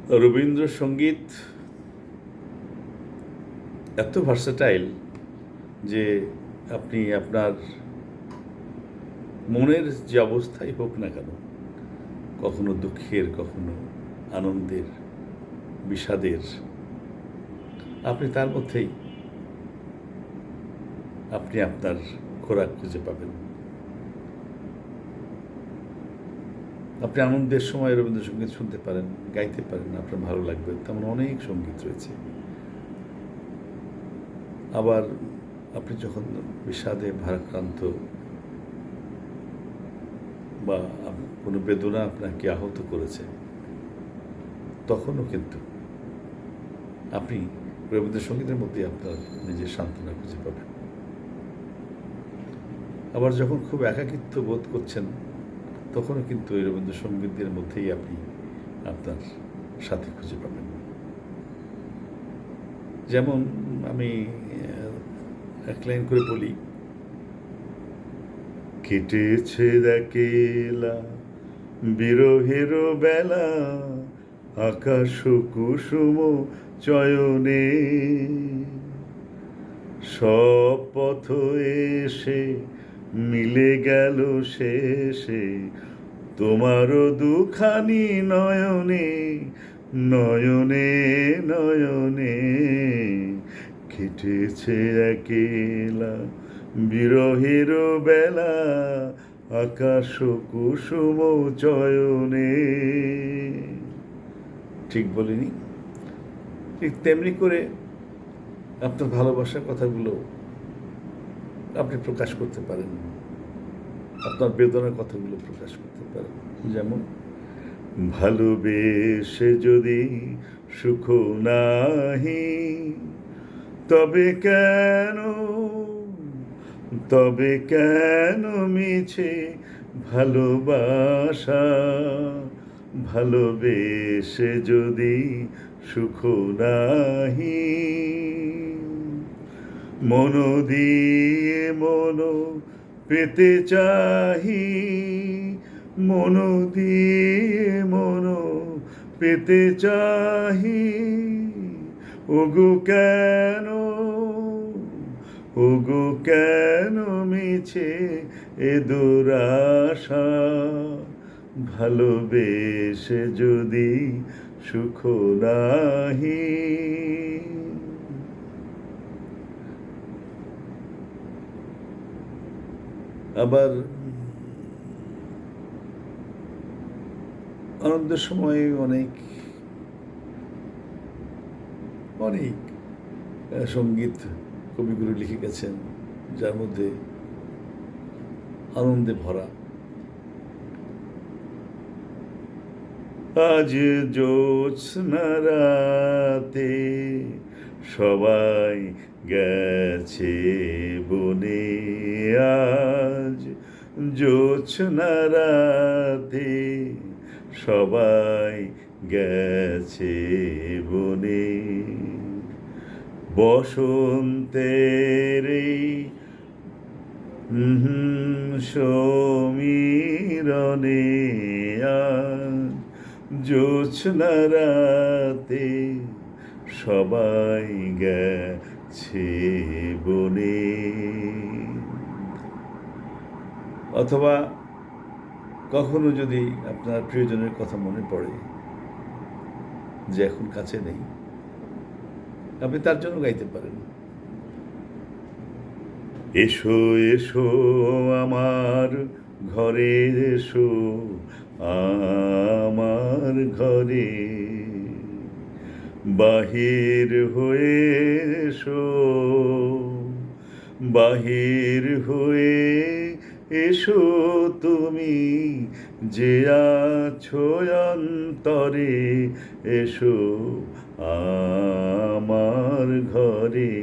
রবীন্দ্রসঙ্গীত এত ভার্সেটাইল যে আপনি আপনার মনের যে অবস্থাই হোক না কেন, কখনো দুঃখের, কখনো আনন্দের, বিষাদের, আপনি তার মধ্যেই আপনি আপনার খোরাক খুঁজে পাবেন। আপনি আনন্দের সময় রবীন্দ্রসঙ্গীত শুনতে পারেন, গাইতে পারেন, আপনার ভালো লাগবে, তেমন অনেক সঙ্গীত রয়েছে। আবার আপনি যখন বিষাদে ভারাক্রান্ত বা কোনো বেদনা আপনাকে আহত করেছে, তখনও কিন্তু আপনি রবীন্দ্রসঙ্গীতের মধ্যে আপনার নিজের সান্ত্বনা খুঁজে পাবেন। আবার যখন খুব একাকিত্ব বোধ করছেন, তখনও কিন্তু এই রবীন্দ্রসঙ্গীতের মধ্যেই আপনি আপনার সাথী খুঁজে পাবেন। যেমন আমি এক লাইন করে বলি, কেটেছে একেলা বিরহের বেলা, আকাশ কুসুম চয়নে, সব পথ এসে মিলে গেল শেষে, তোমারও দুখানি নয়নে নয়নে নয়নে, কেটেছে একেলা বিরহের বেলা, আকাশ কুসুম চয়নে। ঠিক বলিনি? ঠিক তেমনি করে আপনার ভালোবাসার কথাগুলো আপনি প্রকাশ করতে পারেন, আপনার বেদনার কথাগুলো প্রকাশ করতে পারেন। যেমন, ভালোবেসে যদি সুখ নাহি, তবে কেন মিছে ভালোবাসা, ভালোবেসে যদি সুখ নাহি, মন দিয়ে মন পেতে চাহি, মন দিয়ে মন পেতে চাহি, ওগো কেন মিছে এ দুরাশা, ভালোবেসে যদি সুখ নাহি। আবার আনন্দের সময় অনেক সঙ্গীত কবিগুরু লিখে গেছেন, যার মধ্যে আনন্দে ভরা। আজ জ্যোৎস্না রাতে সবাই গেছে বনে, আজ জ্যোৎস্না রাতে সবাই গেছে বনে, বসন্তের সমীরণে, আজ জ্যোৎস্না রাতে সবাই গেছে বনে। অথবা কখনো যদি আপনার প্রিয়জনের কথা মনে পড়ে যে এখন কাছে নেই, আপনি তার জন্য গাইতে পারেন, এসো এসো আমার ঘরে, এসো আমার ঘরে, বাহির হয়ে এসো, বাহির হয়ে এসো তুমি যে আছো অন্তরে, এসো আমার ঘরে।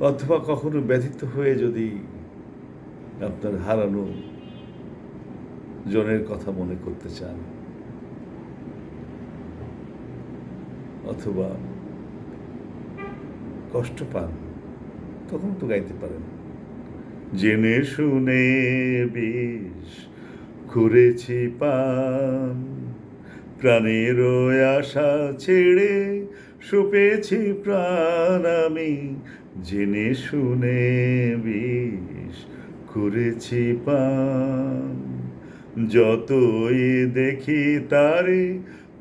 অথবা কখনো ব্যথিত হয়ে যদি আপনার হারানো জনের কথা মনে করতে চান, অথবা কষ্ট পান, তখন তো গাইতে পারেন, জেনে শুনে বিষ করেছি পান, প্রাণের আশা ছেড়ে সঁপেছি প্রাণ আমি, জেনে শুনে বিষ করেছি পান। যতই দেখি তারে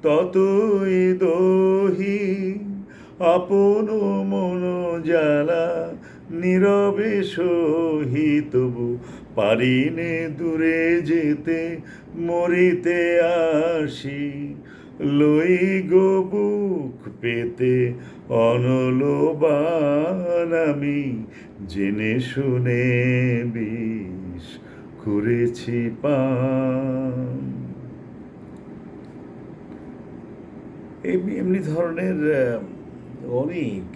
ততই দহি, আপন মন জ্বালা নীরবে সহি, তবু পারিনে দূরে যেতে, মরিতে আসি লই গো বুক পেতে অনল বান আমি, জেনে শুনে বিষ করেছি পান। এমনি ধরনের অনেক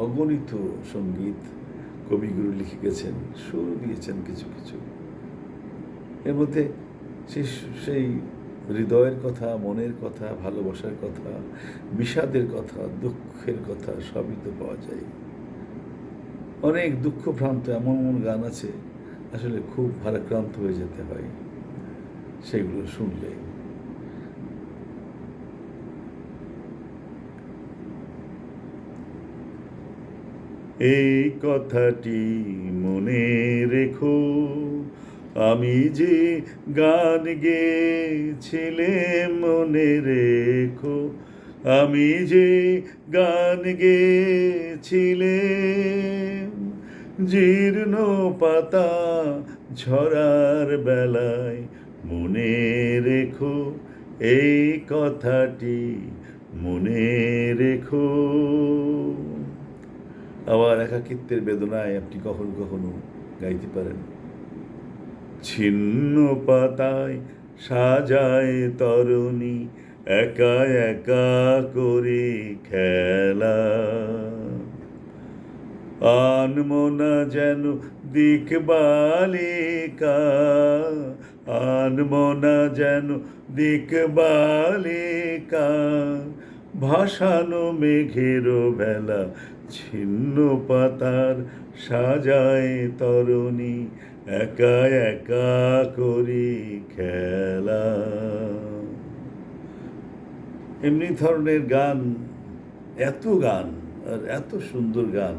অগণিত সঙ্গীত কবিগুরু লিখে গেছেন, সুর দিয়েছেন কিছু কিছু। এর মধ্যে সেই হৃদয়ের কথা, মনের কথা, ভালোবাসার কথা, বিষাদের কথা, দুঃখের কথা সবই তো পাওয়া যায়। অনেক দুঃখভ্রান্ত এমন এমন গান আছে, আসলে খুব ভারাক্রান্ত হয়ে যেতে হয় সেগুলো শুনলে। এই কথাটি মনে রেখো, আমি যে গান গেয়েছিলাম মনে রেখো, আমি যে গান গেয়েছিলাম, জীর্ণ পাতা ঝরার বেলায় মনে রেখো, এই কথাটি মনে রেখো। আবার একাকিত্বের বেদনায় আপনি কখনো কখনো গাইতে পারেন, ছিন্ন পাতায় সাজায় তরণী একা একা করে খেলা, আনমনা যেন দিকবালিকা, আনমনা যেন দিকবালিকা, ভাসানো মেঘের বেলা, ছিন্ন পাতার সাজায় তরণী একা একা করি খেলা। এমনি ধরনের গান, এত গান আর এত সুন্দর গান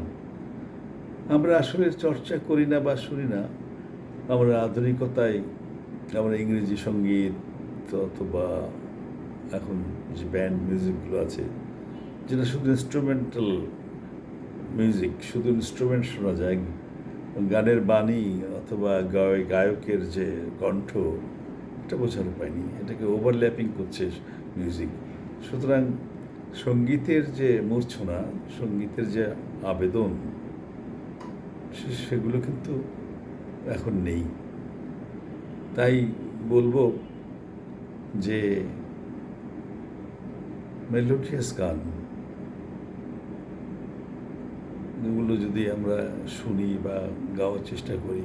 আমরা আসলে চর্চা করি না বা শুনি না। আমরা আধুনিকতায় আমরা ইংরেজি সঙ্গীত অথবা এখন যে ব্যান্ড মিউজিকগুলো আছে, যেটা শুধু ইনস্ট্রুমেন্টাল মিউজিক, শুধু ইনস্ট্রুমেন্ট শোনা যায়, গানের বাণী অথবা গায়কের যে কণ্ঠ, এটা বোঝানো পায়নি, এটাকে ওভারল্যাপিং করছে মিউজিক। সুতরাং সঙ্গীতের যে মূর্ছনা, সঙ্গীতের যে আবেদন, সেগুলো কিন্তু এখন নেই। তাই বলবো যে মেলোডিয়াস গান এগুলো যদি আমরা শুনি বা গাওয়ার চেষ্টা করি,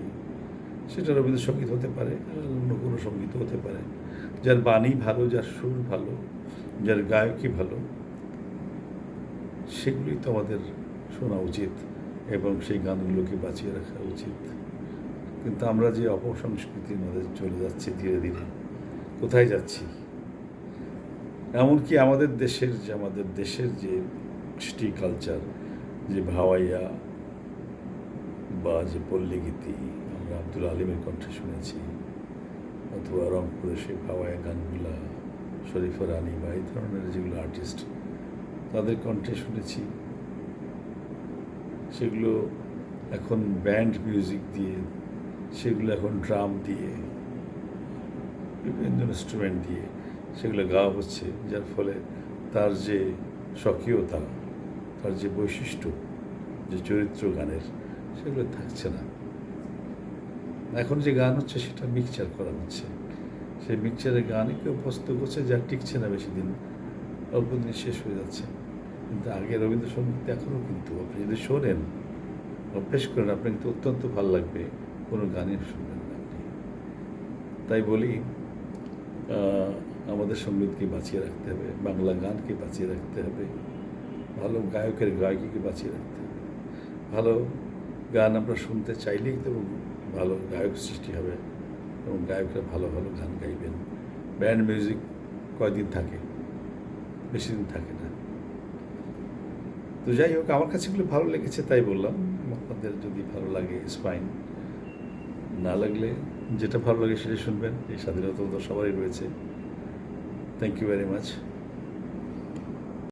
সেটা রবীন্দ্রসঙ্গীত হতে পারে, অন্য কোনো সঙ্গীত হতে পারে, যার বাণী ভালো, যার সুর ভালো, যার গায়কই ভালো, সেগুলোই তো আমাদের শোনা উচিত এবং সেই গানগুলোকে বাঁচিয়ে রাখা উচিত। কিন্তু আমরা যে অপসংস্কৃতির মধ্যে চলে যাচ্ছি ধীরে ধীরে, কোথায় যাচ্ছি? এমনকি আমাদের দেশের যে কৃষ্টি কালচার, যে ভাওয়াইয়া বা যে পল্লীগীতি আমরা আব্দুল আলিমের কণ্ঠে শুনেছি, অথবা রংপুরের সেই ভাওয়াইয়া গানগুলা শরীফা রানী বা এই ধরনের যেগুলো আর্টিস্ট, তাদের কণ্ঠে শুনেছি, সেগুলো এখন ব্যান্ড মিউজিক দিয়ে, সেগুলো এখন ড্রাম দিয়ে, বিভিন্ন ইনস্ট্রুমেন্ট দিয়ে সেগুলো গাওয়া হচ্ছে, যার ফলে তার যে স্বকীয়তা, তার যে বৈশিষ্ট্য, যে চরিত্র গানের, সেগুলো থাকছে না। এখন যে গান হচ্ছে সেটা মিক্সচার করা হচ্ছে, সেই মিক্সচারের গানই কেউ প্রস্তুত করছে, যা টিকছে না বেশি দিন, অল্প দিনে শেষ হয়ে যাচ্ছে। কিন্তু আগে রবীন্দ্রসঙ্গীত এখনও কিন্তু আপনি যদি শোনেন, অভ্যেস করেন, আপনার কিন্তু অত্যন্ত ভালো লাগবে, কোনো গানই শুনবেন না আপনি। তাই বলি, আমাদের সঙ্গীতকে বাঁচিয়ে রাখতে হবে, বাংলা গানকে বাঁচিয়ে রাখতে হবে, ভালো গায়কের গায়িকাকে বাঁচিয়ে রাখতে হবে। ভালো গান আমরা শুনতে চাইলেই তো ভালো গায়ক সৃষ্টি হবে, এবং গায়করা ভালো ভালো গান গাইবেন। ব্যান্ড মিউজিক কয়দিন থাকে, বেশি দিন থাকে না। তো যাই হোক, আমার কাছে এগুলো ভালো লেগেছে তাই বললাম। আপনাদের যদি ভালো লাগে ইটস ফাইন, না লাগলে যেটা ভালো লাগে সেটা শুনবেন। এই স্বাধীনতা তো সবারই রয়েছে। Thank you very much.